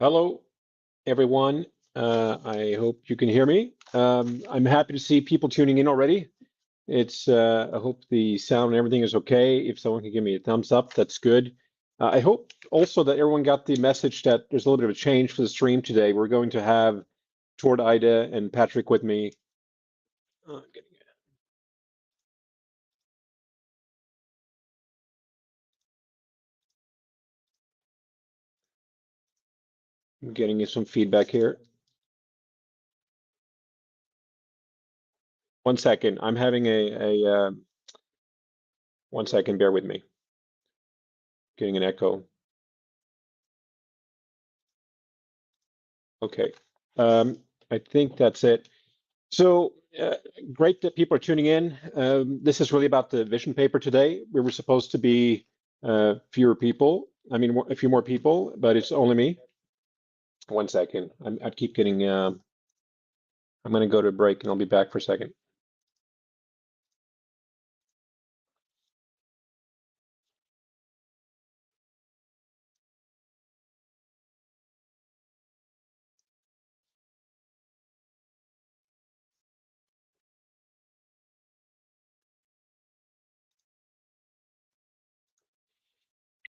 Hello, everyone. I hope you can hear me. I'm happy to see people tuning in already. I hope the sound and everything is okay. If someone can give me a thumbs up, that's good. I hope also that everyone got the message that there's a little bit of a change for the stream today. We're going to have Tord, Ida, and Patrick with me. I'm getting you some feedback here. 1 second. I'm having a 1 second. Bear with me. Getting an echo. Okay. I think that's it. So great that people are tuning in. This is really about the vision paper today. We were supposed to be fewer people. I mean, a few more people, but it's only me. 1 second. I keep getting. I'm going to go to a break and I'll be back for a second.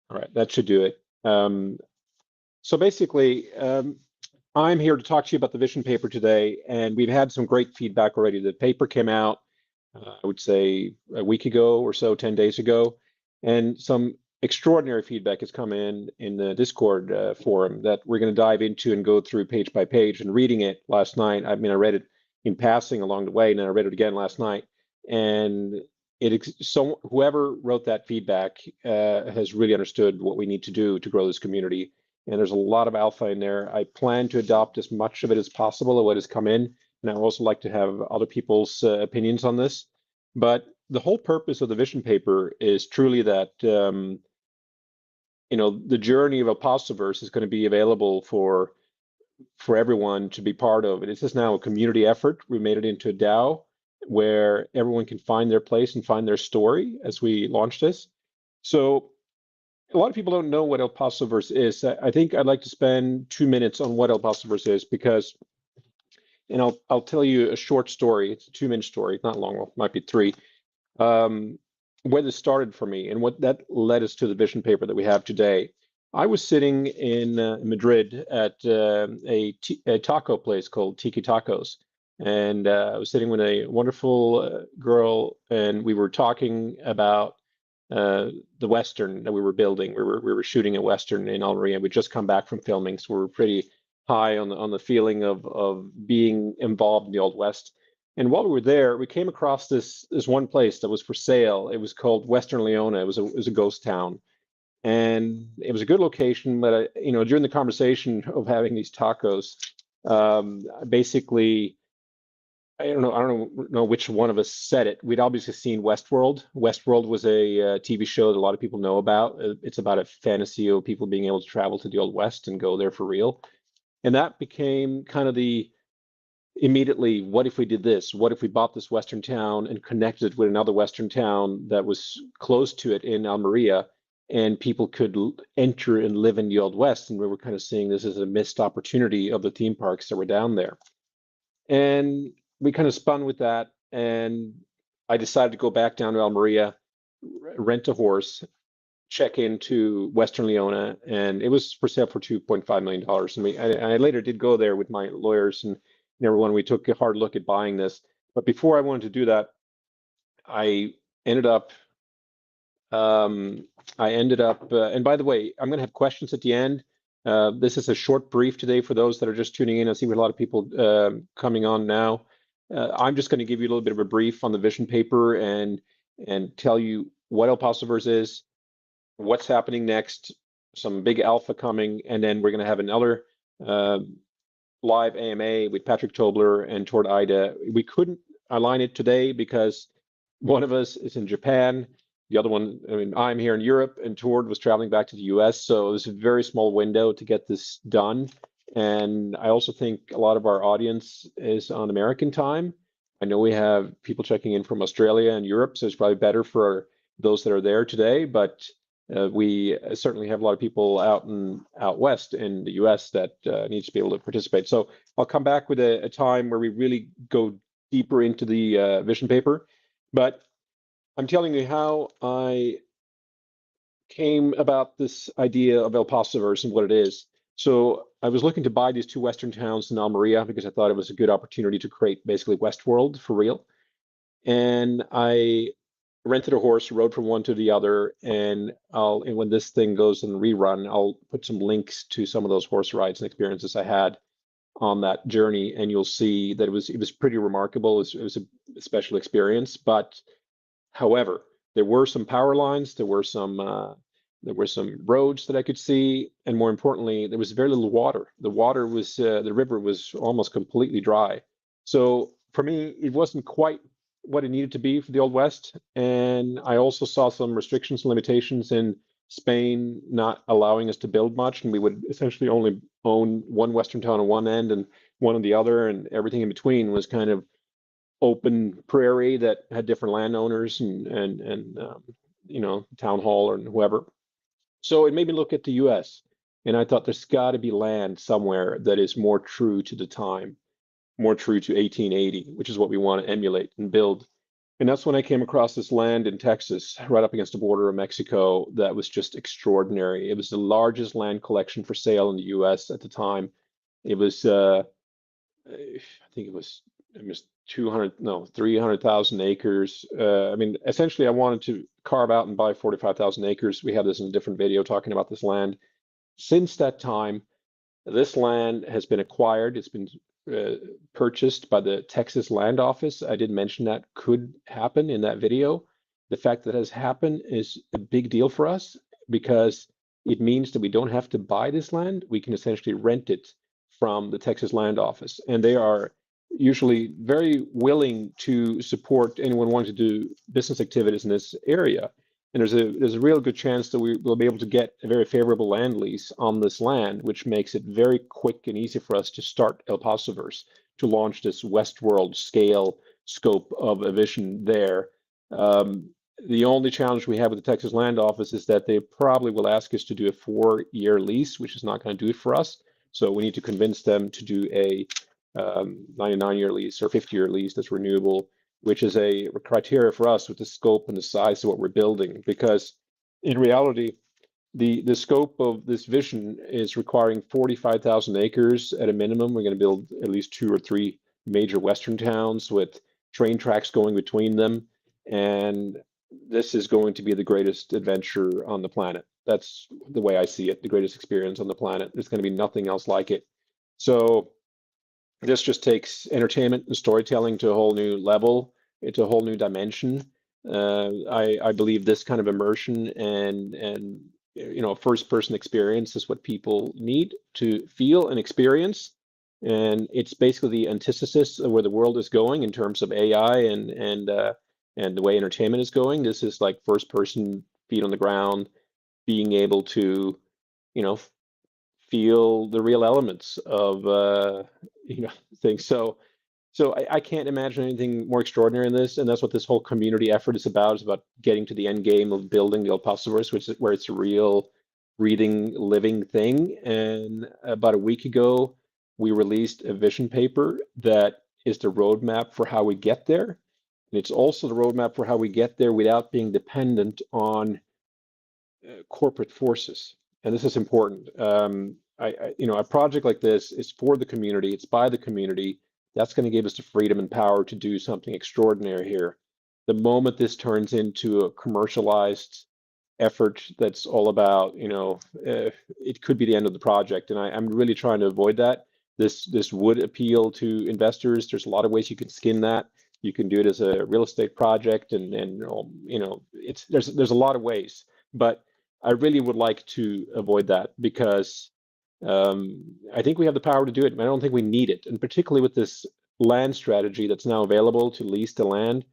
All right, that should do it. So basically, I'm here to talk to you about the vision paper today, and we've had some great feedback already. The paper came out, I would say, a week ago or so, 10 days ago, and some extraordinary feedback has come in the Discord forum that we're going to dive into and go through page by page. And reading it last night, I mean, I read it in passing along the way, and then I read it again last night, and so whoever wrote that feedback has really understood what we need to do to grow this community. And there's a lot of alpha in there. I plan to adopt as much of it as possible of what has come in. And I also like to have other people's opinions on this. But the whole purpose of the vision paper is truly that, the journey of a Paso Verse is going to be available for everyone to be part of. This is now a community effort. We made it into a DAO where everyone can find their place and find their story as we launch this. So a lot of people don't know what El Paso Verse is. I think I'd like to spend 2 minutes on what El Paso Verse is because, and I'll tell you a short story. It's a 2-minute story, not long, well, it might be 3. Where this started for me and what that led us to the vision paper that we have today. I was sitting in Madrid at a taco place called Tiki Tacos. And I was sitting with a wonderful girl, and we were talking about the Western that we were building. We were shooting a Western in Almeria. We'd just come back from filming, so we were pretty high on the feeling of being involved in the Old West. And while we were there, we came across this one place that was for sale. It was called Western Leona. It was a ghost town, and it was a good location. But during the conversation of having these tacos, basically, I don't know which one of us said it. We'd obviously seen Westworld. Westworld was a TV show that a lot of people know about. It's about a fantasy of people being able to travel to the Old West and go there for real. And that became kind of immediately, what if we did this? What if we bought this Western town and connected it with another Western town that was close to it in Almeria, and people could enter and live in the Old West? And we were kind of seeing this as a missed opportunity of the theme parks that were down there. And we kind of spun with that, and I decided to go back down to Almeria, rent a horse, check into Western Leona, and it was for sale for $2.5 million. And I later did go there with my lawyers and everyone. We took a hard look at buying this. But before I wanted to do that, I ended up, and by the way, I'm going to have questions at the end. This is a short brief today for those that are just tuning in. I see we have a lot of people coming on now. I'm just going to give you a little bit of a brief on the vision paper and tell you what El Paso Verse is, what's happening next, some big alpha coming, and then we're going to have another live AMA with Patrick Tobler and Tord Ida. We couldn't align it today because one of us is in Japan, the other one, I'm here in Europe, and Tord was traveling back to the US, so it was a very small window to get this done. And I also think a lot of our audience is on American time. I know we have people checking in from Australia and Europe, so it's probably better for those that are there today, but We certainly have a lot of people out west in the U.S. that needs to be able to participate. So I'll come back with a time where we really go deeper into the vision paper, but I'm telling you how I came about this idea of El Paso Verse and what it is. So I was looking to buy these two Western towns in Almeria because I thought it was a good opportunity to create basically Westworld for real. And I rented a horse, rode from one to the other, and when this thing goes in rerun, I'll put some links to some of those horse rides and experiences I had on that journey, and you'll see that it was pretty remarkable. It was a special experience, but however, there were some power lines, there were some roads that I could see, and more importantly, there was very little water. The river was almost completely dry. So for me, it wasn't quite what it needed to be for the Old West. And I also saw some restrictions and limitations in Spain not allowing us to build much, and we would essentially only own one Western town on one end and one on the other, and everything in between was kind of open prairie that had different landowners and town hall and whoever. So it made me look at the US, and I thought there's got to be land somewhere that is more true to the time, more true to 1880, which is what we want to emulate and build. And that's when I came across this land in Texas, right up against the border of Mexico, that was just extraordinary. It was the largest land collection for sale in the US at the time. It was, I think it was 200, no, 300,000 acres. I mean, essentially, I wanted to carve out and buy 45,000 acres. We have this in a different video talking about this land. Since that time, this land has been acquired. It's been purchased by the Texas Land Office. I didn't mention that could happen in that video. The fact that it has happened is a big deal for us because it means that we don't have to buy this land. We can essentially rent it from the Texas Land Office, and they are usually very willing to support anyone wanting to do business activities in this area. And there's a real good chance that we will be able to get a very favorable land lease on this land, which makes it very quick and easy for us to start El Paso Verse, to launch this Westworld scale scope of a vision there. The only challenge we have with the Texas Land Office is that they probably will ask us to do a 4-year lease, which is not going to do it for us. So we need to convince them to do a 99-year lease or 50-year lease that's renewable, which is a criteria for us with the scope and the size of what we're building. Because in reality, the scope of this vision is requiring 45,000 acres at a minimum. We're going to build at least 2 or 3 major Western towns with train tracks going between them. And this is going to be the greatest adventure on the planet. That's the way I see it, the greatest experience on the planet. There's going to be nothing else like it. So this just takes entertainment and storytelling to a whole new level, to a whole new dimension. I believe this kind of immersion and first-person experience is what people need to feel and experience. And it's basically the antithesis of where the world is going in terms of AI and the way entertainment is going. This is like first-person, feet on the ground, being able to, feel the real elements of things. So I can't imagine anything more extraordinary in this, and that's what this whole community effort is about. It's about getting to the end game of building the El Paso Verse, where it's a real breathing, living thing. And about a week ago, we released a vision paper that is the roadmap for how we get there. And it's also the roadmap for how we get there without being dependent on corporate forces. And this is important. A project like this is for the community. It's by the community. That's going to give us the freedom and power to do something extraordinary here. The moment this turns into a commercialized effort that's all about, it could be the end of the project. And I'm really trying to avoid that. This would appeal to investors. There's a lot of ways you can skin that. You can do it as a real estate project, and there's a lot of ways. But I really would like to avoid that because I think we have the power to do it, and I don't think we need it. And particularly with this land strategy that's now available to lease the land,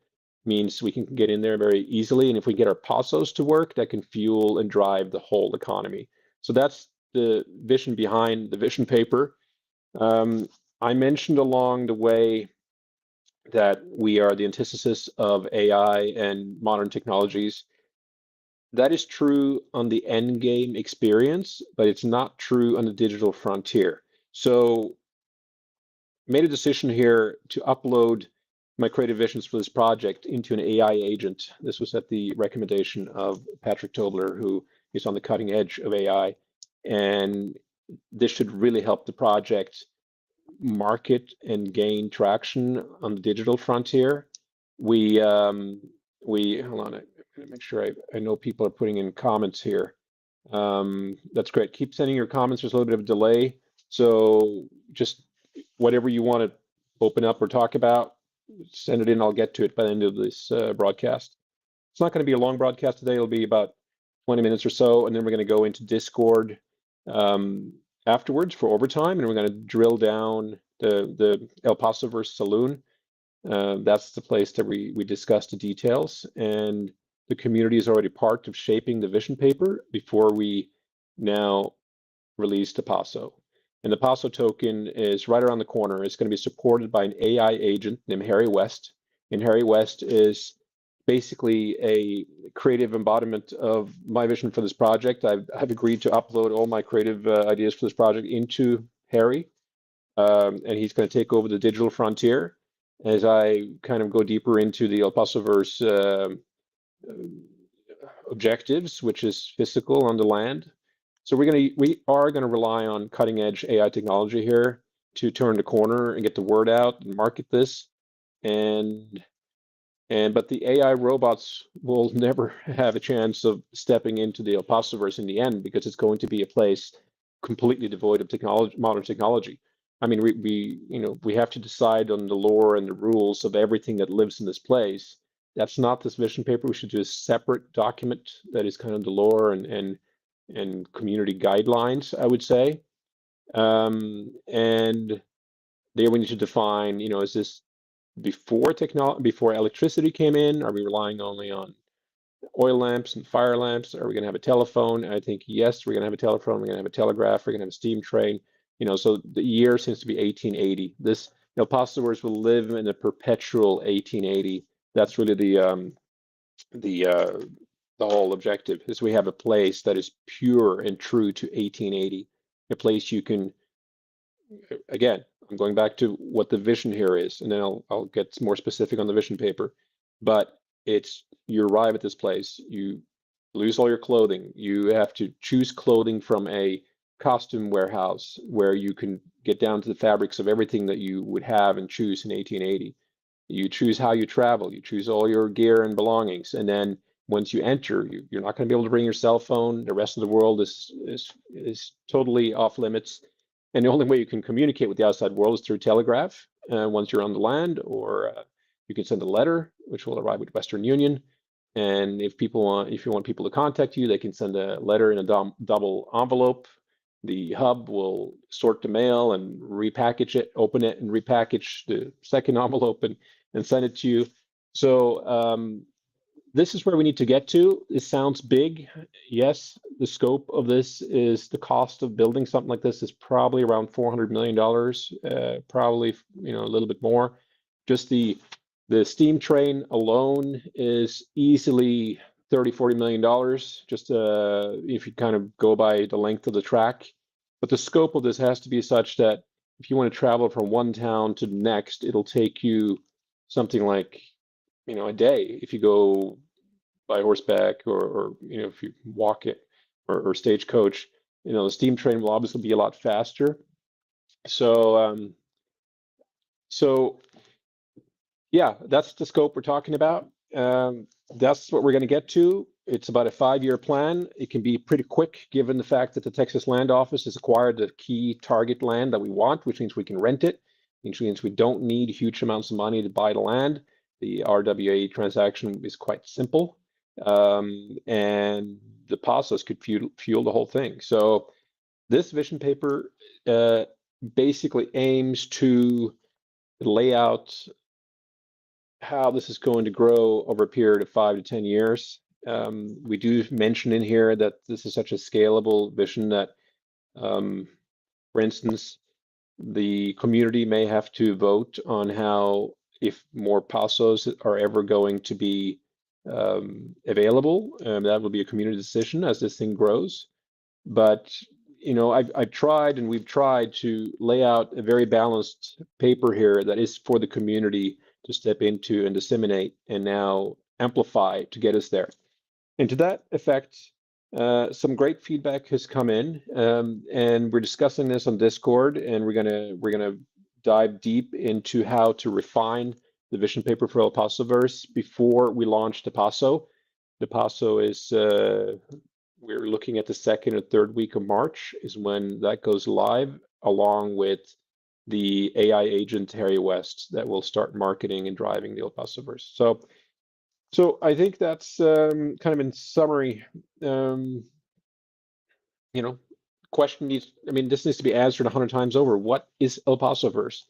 means we can get in there very easily. And if we get our pasos to work, that can fuel and drive the whole economy. So that's the vision behind the vision paper. I mentioned along the way that we are the antithesis of AI and modern technologies. That is true on the end game experience, but it's not true on the digital frontier. So made a decision here to upload my creative visions for this project into an AI agent. This was at the recommendation of Patrick Tobler, who is on the cutting edge of AI. And this should really help the project market and gain traction on the digital frontier. We hold on, I'm gonna make sure I know people are putting in comments here. That's great. Keep sending your comments. There's a little bit of a delay, so just whatever you want to open up or talk about, send it in. I'll get to it by the end of this broadcast. It's not going to be a long broadcast today. It'll be about 20 minutes or so, and then we're going to go into Discord afterwards for overtime, and we're going to drill down the El Paso Verse Saloon. That's the place that we discuss the details, and the community is already part of shaping the vision paper before we now release the Paso. And the Paso token is right around the corner. It's going to be supported by an AI agent named Harry West. And Harry West is basically a creative embodiment of my vision for this project. I've agreed to upload all my creative ideas for this project into Harry. And he's going to take over the digital frontier as I kind of go deeper into the El Paso Verse objectives, which is physical on the land. So we are gonna rely on cutting edge AI technology here to turn the corner and get the word out and market this. But the AI robots will never have a chance of stepping into the El Paso Verse in the end, because it's going to be a place completely devoid of technology, modern technology. I mean, we have to decide on the lore and the rules of everything that lives in this place. That's not this vision paper. We should do a separate document that is kind of the lore and community guidelines, I would say. And there we need to define, is this before electricity came in? Are we relying only on oil lamps and fire lamps? Are we going to have a telephone? I think yes, we're going to have a telephone. We're going to have a telegraph. We're going to have a steam train. So the year seems to be 1880. This Paso Verse will live in a perpetual 1880. That's really the whole objective, is we have a place that is pure and true to 1880, a place you can, again, I'm going back to what the vision here is, and then I'll get more specific on the vision paper, but it's, you arrive at this place, you lose all your clothing, you have to choose clothing from a costume warehouse where you can get down to the fabrics of everything that you would have and choose in 1880. You choose how you travel, you choose all your gear and belongings, and then once you enter, you're not going to be able to bring your cell phone. The rest of the world is totally off limits, and the only way you can communicate with the outside world is through telegraph once you're on the land, or you can send a letter, which will arrive with Western Union. And if you want people to contact you, they can send a letter in a double envelope. The hub will sort the mail and repackage it, open it and repackage the second envelope and send it to you. So this is where we need to get to. It sounds big. Yes, the scope of this is the cost of building something like this is probably around $400 million, probably a little bit more. Just the steam train alone is easily $30-40 million, just if you kind of go by the length of the track. But the scope of this has to be such that if you want to travel from one town to the next, it'll take you something like a day if you go by horseback, or if you walk it, or stagecoach. The steam train will obviously be a lot faster. So yeah, that's the scope we're talking about. That's what we're going to get to. It's about a 5-year plan. It can be pretty quick given the fact that the Texas Land Office has acquired the key target land that we want, which means we can rent it, which means we don't need huge amounts of money to buy the land. The RWA transaction is quite simple, and the Pasos could fuel the whole thing. So this vision paper basically aims to lay out how this is going to grow over a period of 5 to 10 years. We do mention in here that this is such a scalable vision that, for instance, the community may have to vote on how, if more Pasos are ever going to be available. That will be a community decision as this thing grows. But I've tried and we've tried to lay out a very balanced paper here that is for the community to step into and disseminate and now amplify to get us there. And to that effect, some great feedback has come in, and we're discussing this on Discord, and we're gonna dive deep into how to refine the vision paper for El Paso Verse before we launch the Paso. The Paso is we're looking at the second or third week of March is when that goes live, along with the AI agent Harry West that will start marketing and driving the El Paso Verse. So I think that's kind of in summary. Question needs, this needs to be answered 100 times over. What is El Paso Verse?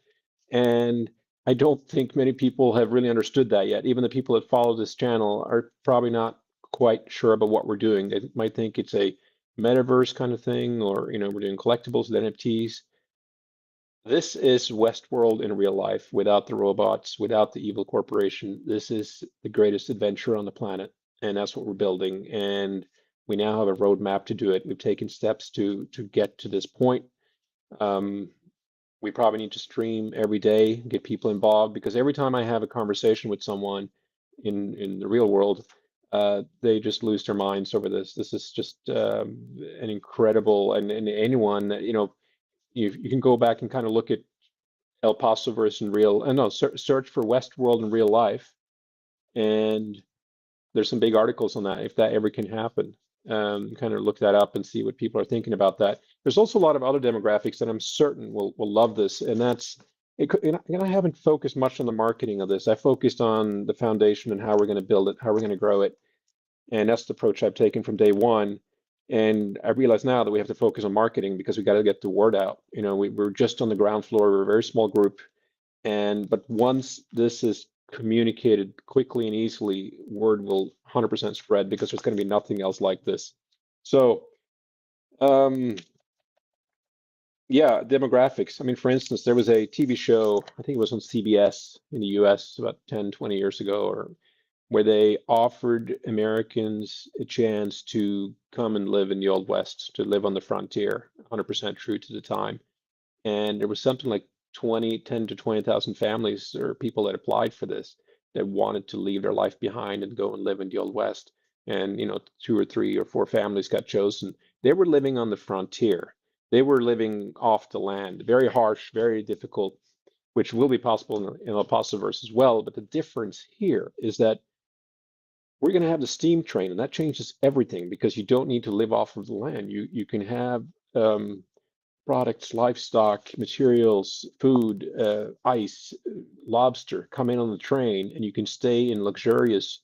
And I don't think many people have really understood that yet. Even the people that follow this channel are probably not quite sure about what we're doing. They might think it's a metaverse kind of thing, or we're doing collectibles with NFTs. This is Westworld in real life, without the robots, without the evil corporation. This is the greatest adventure on the planet, and that's what we're building. And we now have a roadmap to do it. We've taken steps to get to this point. We probably need to stream every day, get people involved, because every time I have a conversation with someone in the real world, they just lose their minds over this. This is just an incredible, and anyone that, you can go back and kind of look at El Paso Verse in real, search for Westworld in real life, and there's some big articles on that, if that ever can happen. Kind of look that up and see what people are thinking about that. There's also a lot of other demographics that I'm certain will love this, and that's it. And I haven't focused much on the marketing of this. I focused on the foundation and how we're going to build it, how we're going to grow it, and that's the approach I've taken from day one. And I realize now that we have to focus on marketing because we got to get the word out. We're just on the ground floor. We're a very small group, but once this is communicated quickly and easily, word will 100% spread, because there's going to be nothing else like this. So, yeah, demographics. For instance, there was a TV show, I think it was on CBS in the US about 10, 20 years ago, where they offered Americans a chance to come and live in the Old West, to live on the frontier, 100% true to the time. And there was something like 10 to 20,000 families or people that applied for this, that wanted to leave their life behind and go and live in the Old West. And 2 or 3 or 4 families got chosen. They were living on the frontier. They were living off the land, very harsh, very difficult, which will be possible in El Paso Verse as well. But the difference here is that we're going to have the steam train, and that changes everything, because you don't need to live off of the land. You can have products, livestock, materials, food, ice, lobster come in on the train, and you can stay in luxurious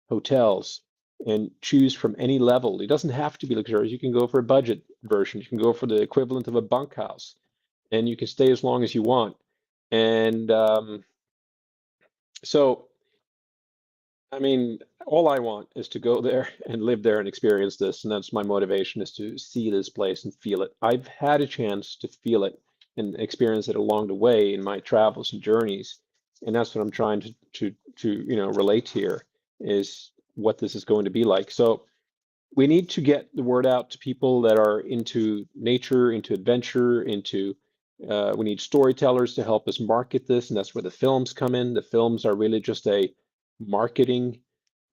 hotels and choose from any level. It doesn't have to be luxurious. You can go for a budget version. You can go for the equivalent of a bunkhouse, and you can stay as long as you want. And so, all I want is to go there and live there and experience this. And that's my motivation, is to see this place and feel it. I've had a chance to feel it and experience it along the way in my travels and journeys. And that's what I'm trying to relate here, is what this is going to be like. So we need to get the word out to people that are into nature, into adventure, we need storytellers to help us market this. And that's where the films come in. The films are really just a marketing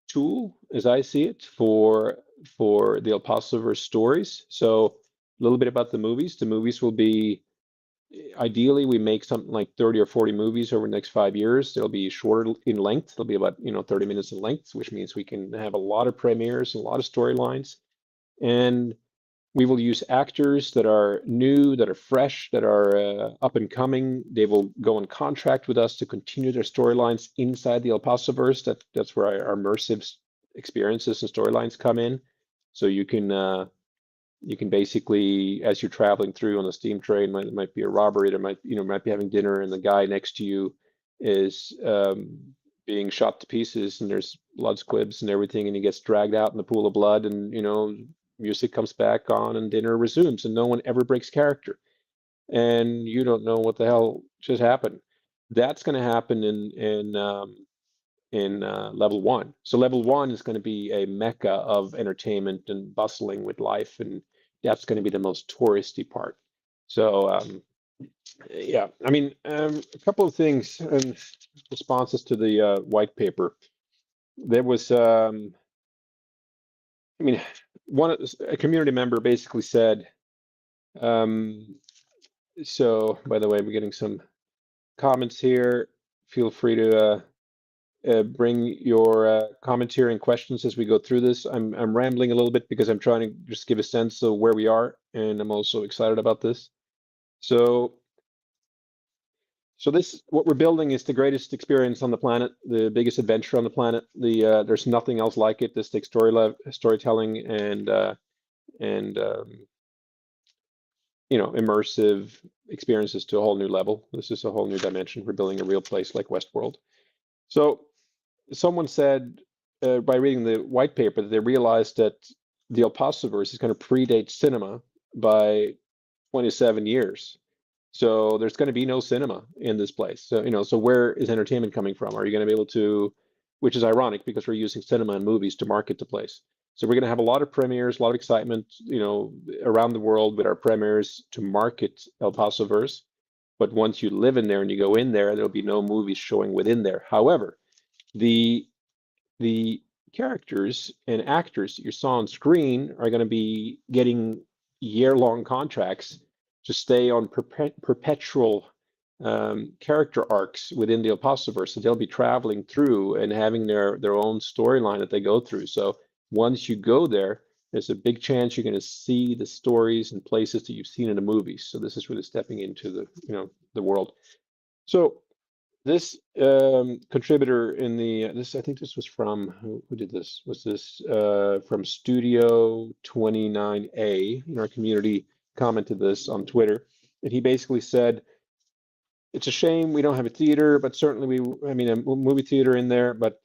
tool, as I see it, for the El Paso Verse stories. So a little bit about the movies. The movies will be, ideally, we make something like 30 or 40 movies over the next 5 years. They'll be shorter in length. They'll be about 30 minutes in length, which means we can have a lot of premieres, a lot of storylines. And we will use actors that are new, that are fresh, that are up and coming. They will go on contract with us to continue their storylines inside the El Paso Verse. That's where our immersive experiences and storylines come in. So you can basically, as you're traveling through on the steam train, it might be a robbery. There might be having dinner, and the guy next to you is being shot to pieces, and there's blood squibs and everything, and he gets dragged out in the pool of blood, and music comes back on and dinner resumes, and no one ever breaks character, and you don't know what the hell just happened. That's going to happen in in level 1. So level 1 is going to be a mecca of entertainment and bustling with life, and that's going to be the most touristy part. So yeah, I mean, a couple of things and responses to the white paper. There was, I mean, a community member basically said, so by the way, we're getting some comments here. Feel free to bring your commentary and questions as we go through this. I'm rambling a little bit because I'm trying to just give a sense of where we are, and I'm also excited about this. So this, what we're building is the greatest experience on the planet, the biggest adventure on the planet. There's nothing else like it. This takes storytelling and you know, immersive experiences to a whole new level. This is a whole new dimension. We're building a real place like Westworld. So someone said by reading the white paper that they realized that the El Paso Verse is going to predate cinema by 27 years. So there's going to be no cinema in this place. So, you know, so where is entertainment coming from? Are you going to be able to, which is ironic because we're using cinema and movies to market the place. So we're going to have a lot of premieres, a lot of excitement, you know, around the world with our premieres to market El Paso Verse. But once you live in there and you go in there, there'll be no movies showing within there. However, the characters and actors that you saw on screen are going to be getting year-long contracts to stay on perpetual character arcs within the El Paso Verse. So they'll be traveling through and having their own storyline that they go through. So once you go there, there's a big chance you're going to see the stories and places that you've seen in the movies. So this is really stepping into the, you know, the world. So this contributor in the this, I think this was from who did this? Was this from Studio 29A in our community? Commented this on Twitter, and he basically said, "It's a shame we don't have a theater, but certainly I mean, a movie theater in there, but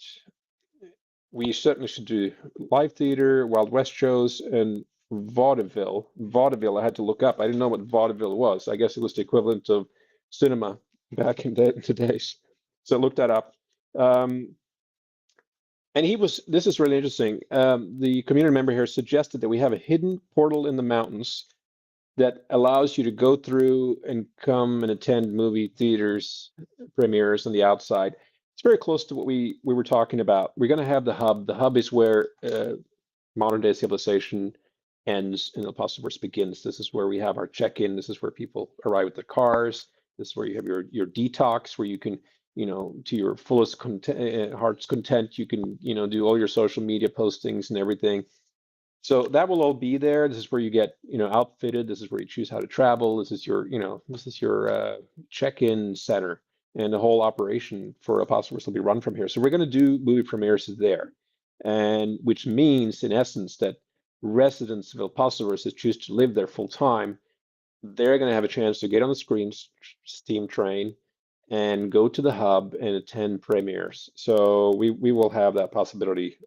we certainly should do live theater, Wild West shows, and vaudeville." Vaudeville, I had to look up. I didn't know what vaudeville was. I guess it was the equivalent of cinema back in the days. So I looked that up. And this is really interesting. The community member here suggested that we have a hidden portal in the mountains that allows you to go through and come and attend movie theaters, premieres on the outside. It's very close to what we were talking about. We're going to have the hub. The hub is where modern day civilization ends and El Paso Verse begins. This is where we have our check-in. This is where people arrive with their cars. This is where you have your detox, where you can, you know, to your fullest heart's content, you can, you know, do all your social media postings and everything. So that will all be there. This is where you get, you know, outfitted. This is where you choose how to travel. This is your, you know, this is your check-in center, and the whole operation for El Paso Verse will be run from here. So we're going to do movie premieres there, and which means in essence that residents of El Paso Verse that choose to live there full time, they're going to have a chance to get on the screen steam train and go to the hub and attend premieres. So we will have that possibility.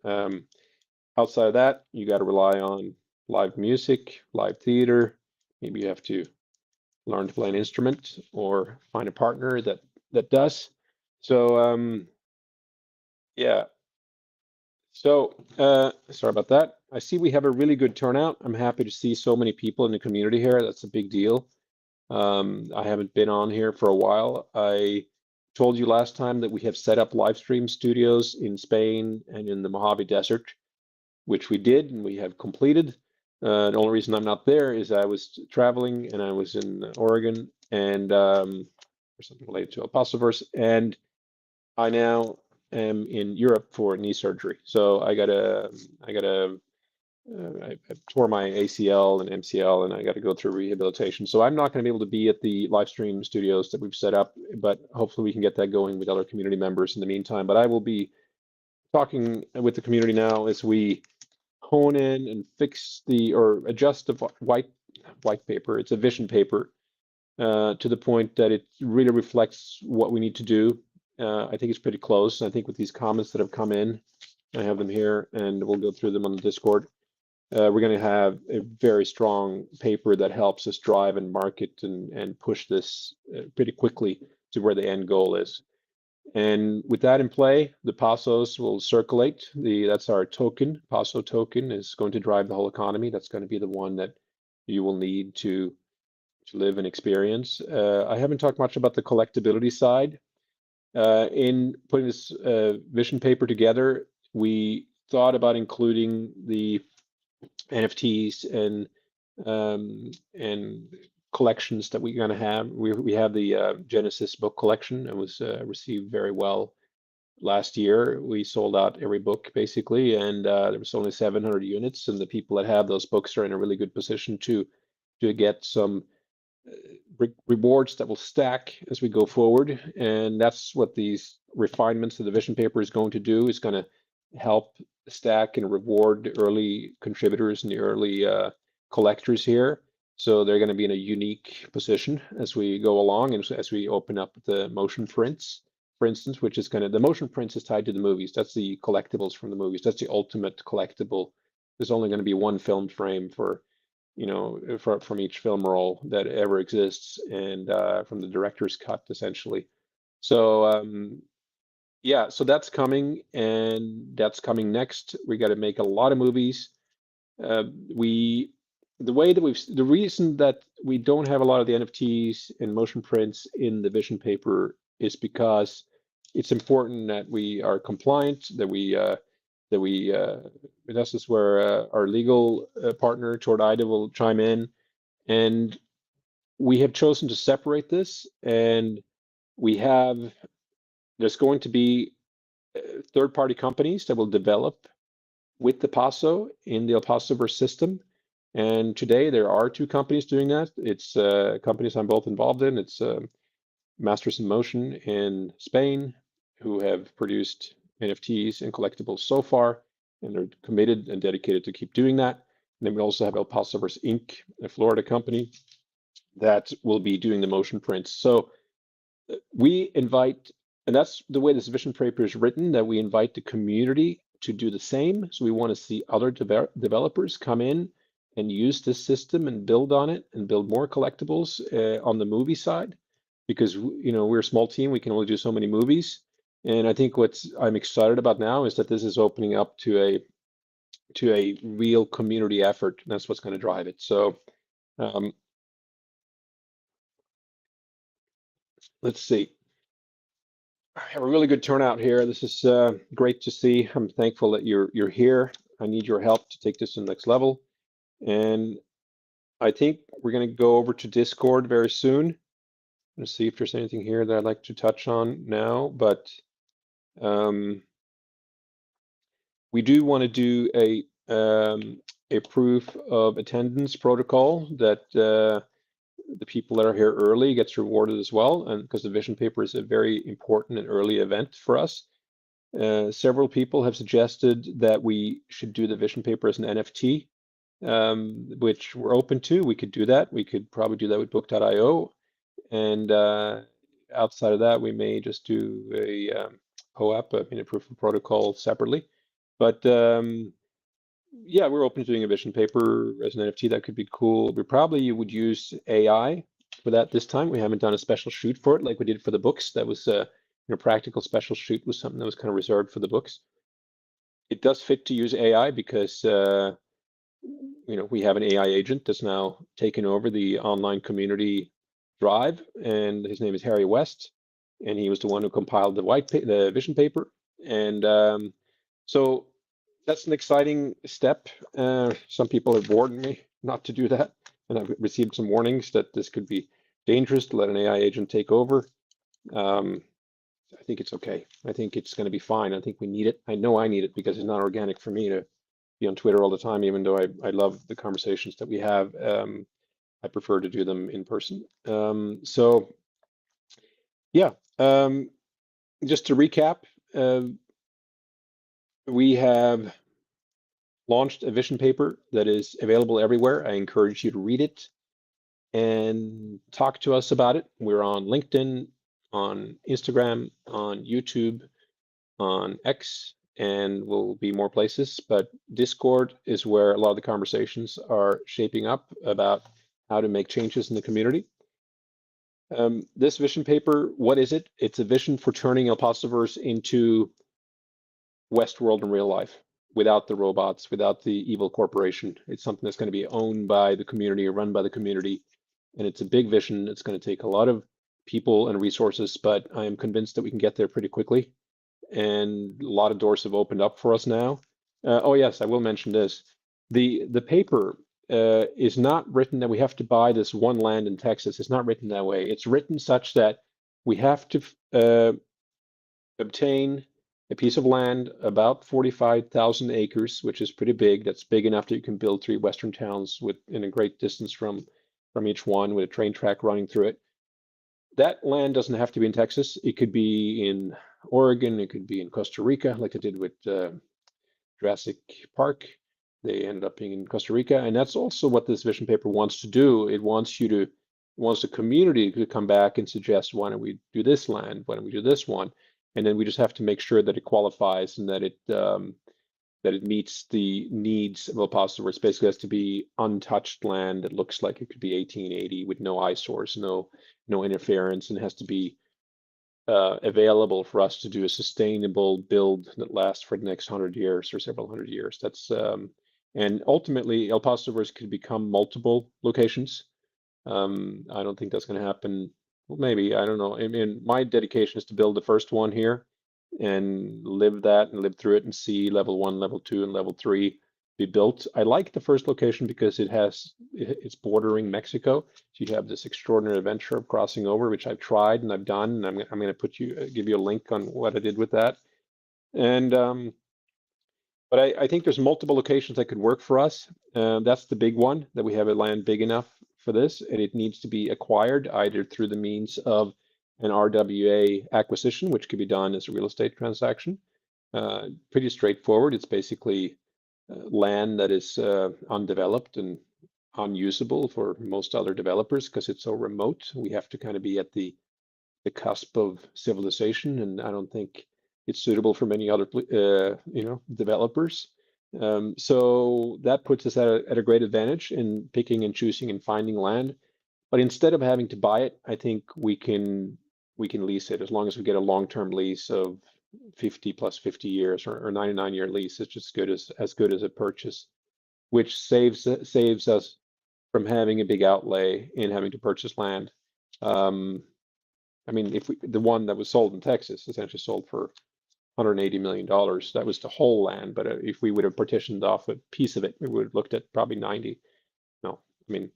Outside of that, you got to rely on live music, live theater. Maybe you have to learn to play an instrument or find a partner that does. So yeah. So sorry about that. I see we have a really good turnout. I'm happy to see so many people in the community here. That's a big deal. I haven't been on here for a while. I told you last time that we have set up live stream studios in Spain and in the Mojave Desert, which we did and we have completed. The only reason I'm not there is I was traveling and I was in Oregon and or something related to El Paso Verse, and I now am in Europe for knee surgery. So I tore my ACL and MCL, and I got to go through rehabilitation. So I'm not going to be able to be at the live stream studios that we've set up, but hopefully we can get that going with other community members in the meantime. But I will be talking with the community now as we hone in and fix or adjust the white paper. It's a vision paper to the point that it really reflects what we need to do. I think it's pretty close. I think with these comments that have come in, I have them here, and we'll go through them on the Discord. We're going to have a very strong paper that helps us drive and market and push this pretty quickly to where the end goal is. And with that in play, the Pasos will circulate. That's our token. Paso token is going to drive the whole economy. That's going to be the one that you will need to live and experience. I haven't talked much about the collectability side. In putting this vision paper together, we thought about including the NFTs and collections that we're going to have. We have the Genesis book collection. It was received very well last year. We sold out every book basically, and there was only 700 units. And the people that have those books are in a really good position to get some rewards that will stack as we go forward. And that's what these refinements of the vision paper is going to do. Is going to help stack and reward early contributors and the early collectors here. So they're going to be in a unique position as we go along and as we open up the motion prints, for instance, which is going to, the motion prints is tied to the movies. That's the collectibles from the movies. That's the ultimate collectible. There's only going to be one film frame for, from each film roll that ever exists, and from the director's cut, essentially. So yeah, so that's coming, and that's coming next. We got to make a lot of movies. The reason that we don't have a lot of the NFTs and motion prints in the vision paper is because it's important that we are compliant, this is where our legal partner, Tord Ida, will chime in. And we have chosen to separate this, and there's going to be third-party companies that will develop with the Paso in the Paso Verse system. And today there are two companies doing that. It's companies I'm both involved in. It's Masters in Motion in Spain, who have produced NFTs and collectibles so far, and they're committed and dedicated to keep doing that. And then we also have El Paso Verse Inc., a Florida company that will be doing the motion prints. So we invite, and that's the way this vision paper is written, that we invite the community to do the same. So we want to see other developers come in and use this system and build on it and build more collectibles on the movie side, because we're a small team, we can only do so many movies. And I think what I'm excited about now is that this is opening up to a real community effort, and that's what's going to drive it. So let's see. I have a really good turnout here. This is great to see. I'm thankful that you're here. I need your help to take this to the next level. And I think we're going to go over to Discord very soon. Let's see if there's anything here that I'd like to touch on now, but we do want to do a proof of attendance protocol that the people that are here early gets rewarded as well, and because the vision paper is a very important and early event for us. Several people have suggested that we should do the vision paper as an NFT, which we're open to. We could do that. We could probably do that with book.io. And outside of that, we may just do a POAP, a proof of protocol separately. But yeah, we're open to doing a vision paper as an NFT. That could be cool. We probably would use AI for that this time. We haven't done a special shoot for it like we did for the books. That was practical special shoot was something that was kind of reserved for the books. It does fit to use AI because we have an AI agent that's now taken over the online community drive, and his name is Harry West, and he was the one who compiled the vision paper. And so that's an exciting step. Some people have warned me not to do that, and I've received some warnings that this could be dangerous to let an AI agent take over. I think it's okay. I think it's going to be fine. I think we need it. I know I need it because it's not organic for me to be on Twitter all the time, even though I love the conversations that we have. I prefer to do them in person. So yeah, just to recap, we have launched a vision paper that is available everywhere. I encourage you to read it and talk to us about it. We're on LinkedIn, on Instagram, on YouTube, on X, and we'll be more places. But Discord is where a lot of the conversations are shaping up about how to make changes in the community. This vision paper, what is it? It's a vision for turning El Paso Verse into Westworld in real life, without the robots, without the evil corporation. It's something that's going to be owned by the community or run by the community. And it's a big vision. It's going to take a lot of people and resources, but I am convinced that we can get there pretty quickly. And a lot of doors have opened up for us now. Oh yes, I will mention this. The paper is not written that we have to buy this one land in Texas. It's not written that way. It's written such that we have to obtain a piece of land about 45,000 acres, which is pretty big. That's big enough that you can build 3 western towns in a great distance from each one, with a train track running through it. That land doesn't have to be in Texas. It could be in Oregon. It could be in Costa Rica, like they did with Jurassic Park. They ended up being in Costa Rica, and that's also what this vision paper wants to do. It wants the community to come back and suggest, why don't we do this land? Why don't we do this one? And then we just have to make sure that it qualifies and that it meets the needs of El Paso, where it basically has to be untouched land that looks like it could be 1880 with no eyesores, no interference, and it has to be available for us to do a sustainable build that lasts for the next 100 years or several hundred years. That's and ultimately El Paso Verse could become multiple locations. I don't think that's going to happen. Well, maybe, I don't know. I mean, my dedication is to build the first one here and live that and live through it and see level 1, level 2, and level 3 be built. I like the first location because it's bordering Mexico. So you have this extraordinary adventure of crossing over, which I've tried and I've done. And I'm going to give you a link on what I did with that. And but I think there's multiple locations that could work for us. That's the big one, that we have a land big enough for this, and it needs to be acquired either through the means of an RWA acquisition, which could be done as a real estate transaction. Pretty straightforward. It's basically land that is undeveloped and unusable for most other developers because it's so remote. We have to kind of be at the cusp of civilization, and I don't think it's suitable for many other developers. So that puts us at a great advantage in picking and choosing and finding land. But instead of having to buy it, I think we can lease it, as long as we get a long-term lease of 50 plus 50 years, or 99-year lease. It's just as good as a purchase, which saves us from having a big outlay in having to purchase land. I mean, the one that was sold in Texas essentially sold for $180 million. That was the whole land, but if we would have partitioned off a piece of it, we would have looked at probably 90. No, I mean,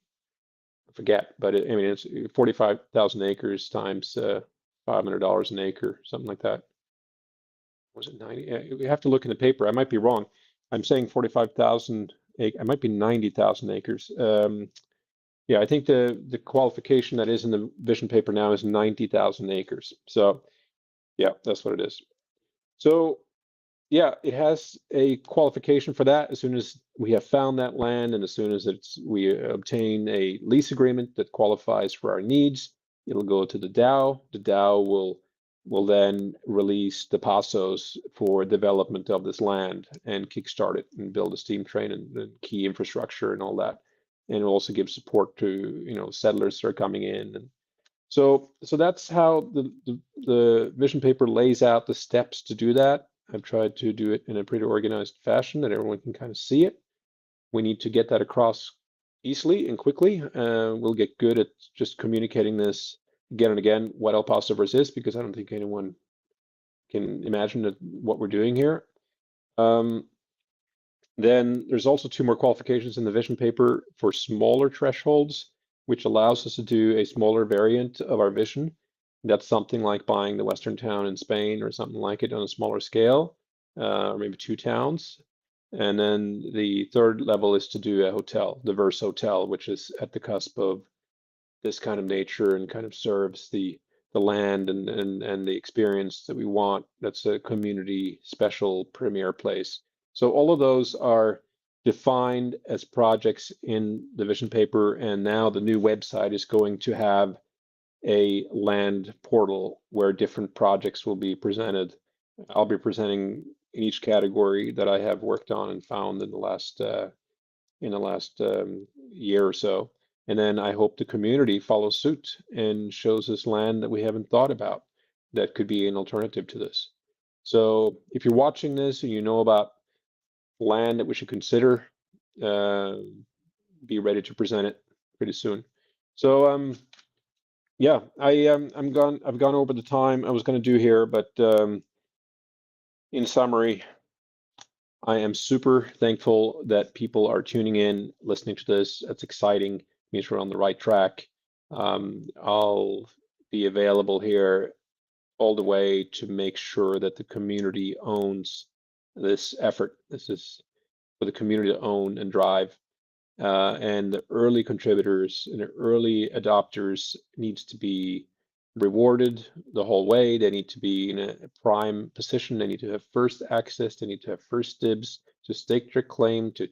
I forget, but I mean, it's 45,000 acres times $500 an acre, something like that. Was it 90? We have to look in the paper. I might be wrong. I'm saying 45,000 acres. It might be 90,000 acres. Yeah, I think the qualification that is in the vision paper now is 90,000 acres. So yeah, that's what it is. So yeah, it has a qualification for that. As soon as we have found that land, and as soon as we obtain a lease agreement that qualifies for our needs, it'll go to the DAO. The DAO will then release the Pasos for development of this land and kickstart it and build a steam train and key infrastructure and all that. And it'll also give support to settlers that are coming in. And so that's how the vision paper lays out the steps to do that. I've tried to do it in a pretty organized fashion that everyone can kind of see it. We need to get that across easily and quickly. We'll get good at just communicating this again and again, what El Paso Verse is, because I don't think anyone can imagine what we're doing here. Then there's also 2 more qualifications in the vision paper for smaller thresholds, which allows us to do a smaller variant of our vision. That's something like buying the Western town in Spain or something like it on a smaller scale, or maybe 2 towns. And then the 3rd level is to do a hotel, the Verse Hotel, which is at the cusp of this kind of nature and kind of serves the land and the experience that we want. That's a community special premier place. So all of those are defined as projects in the vision paper, and now the new website is going to have a land portal where different projects will be presented. I'll be presenting in each category that I have worked on and found in the last year or so. And then I hope the community follows suit and shows us land that we haven't thought about that could be an alternative to this. So if you're watching this and you know about land that we should consider, be ready to present it pretty soon. So yeah, I've gone over the time I was going to do here, but in summary, I am super thankful that people are tuning in, listening to this. That's exciting. It means we're on the right track. I'll be available here all the way to make sure that the community owns this effort. This is for the community to own and drive. And the early contributors and the early adopters needs to be rewarded the whole way. They need to be in a prime position. They need to have first access. They need to have first dibs to stake their claim, to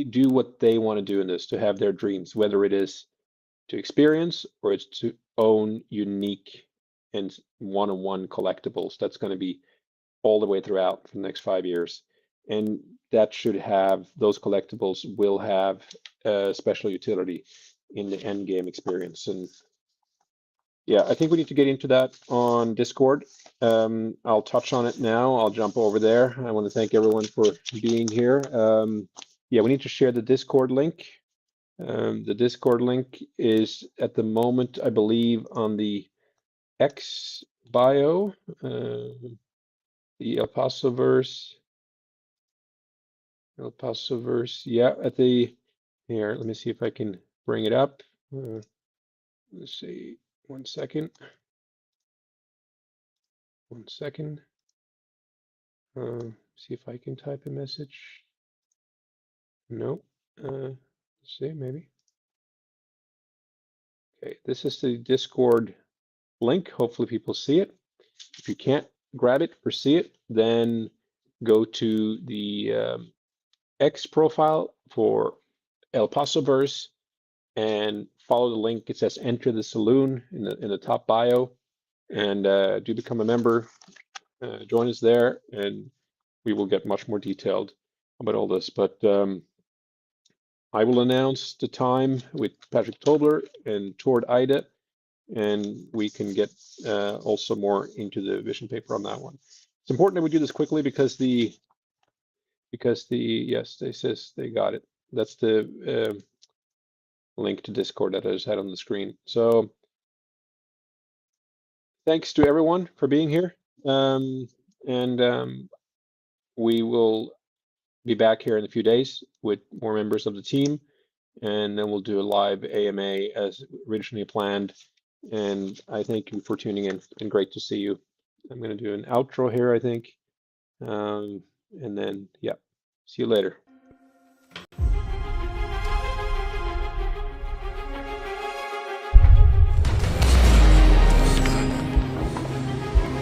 do what they want to do in this, to have their dreams, whether it is to experience or it's to own unique and one-on-one collectibles. That's going to be all the way throughout for the next 5 years. And that should have, those collectibles will have special utility in the end game experience. And yeah, I think we need to get into that on Discord. I'll touch on it now. I'll jump over there. I want to thank everyone for being here. Yeah, we need to share the Discord link. The Discord link is at the moment, I believe, on the X bio, the El Paso Verse. El Paso Verse, yeah, at the, here, let me see if I can bring it up. Let's see, 1 second. 1 second. See if I can type a message. No, let's see, maybe. Okay, this is the Discord link. Hopefully people see it. If you can't grab it or see it, then go to the X profile for El Paso Verse and follow the link. It says enter the saloon in the top bio, and do become a member. Join us there, and we will get much more detailed about all this. But I will announce the time with Patrick Tobler and Tord Eide, and we can get also more into the vision paper on that one. It's important that we do this quickly because the yes, they says they got it. That's the link to Discord that I just had on the screen. So thanks to everyone for being here. We will be back here in a few days with more members of the team, and then we'll do a live AMA as originally planned. And I thank you for tuning in, and great to see you. I'm going to do an outro here, I think. And then, yeah, see you later.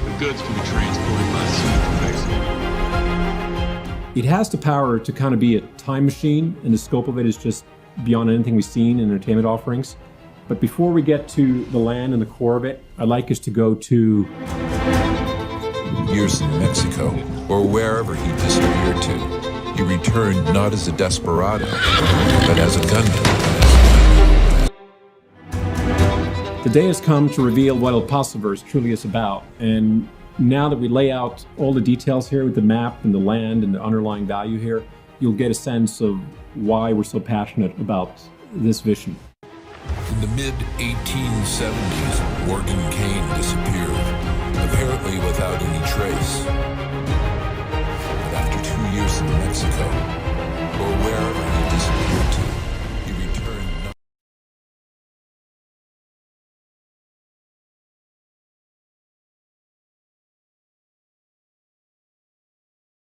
The goods can be transported by sea from Mexico. It has the power to kind of be a time machine, and the scope of it is just beyond anything we've seen in entertainment offerings. But before we get to the land and the core of it, I'd like us to go to years in Mexico, or wherever he disappeared to. He returned not as a desperado, but as a gunman. The day has come to reveal what El Paso Verse truly is about. And now that we lay out all the details here with the map and the land and the underlying value here, you'll get a sense of why we're so passionate about this vision. In the mid-1870s, Morgan Kane disappeared, apparently without any trace. But after 2 years in Mexico, or wherever he disappeared,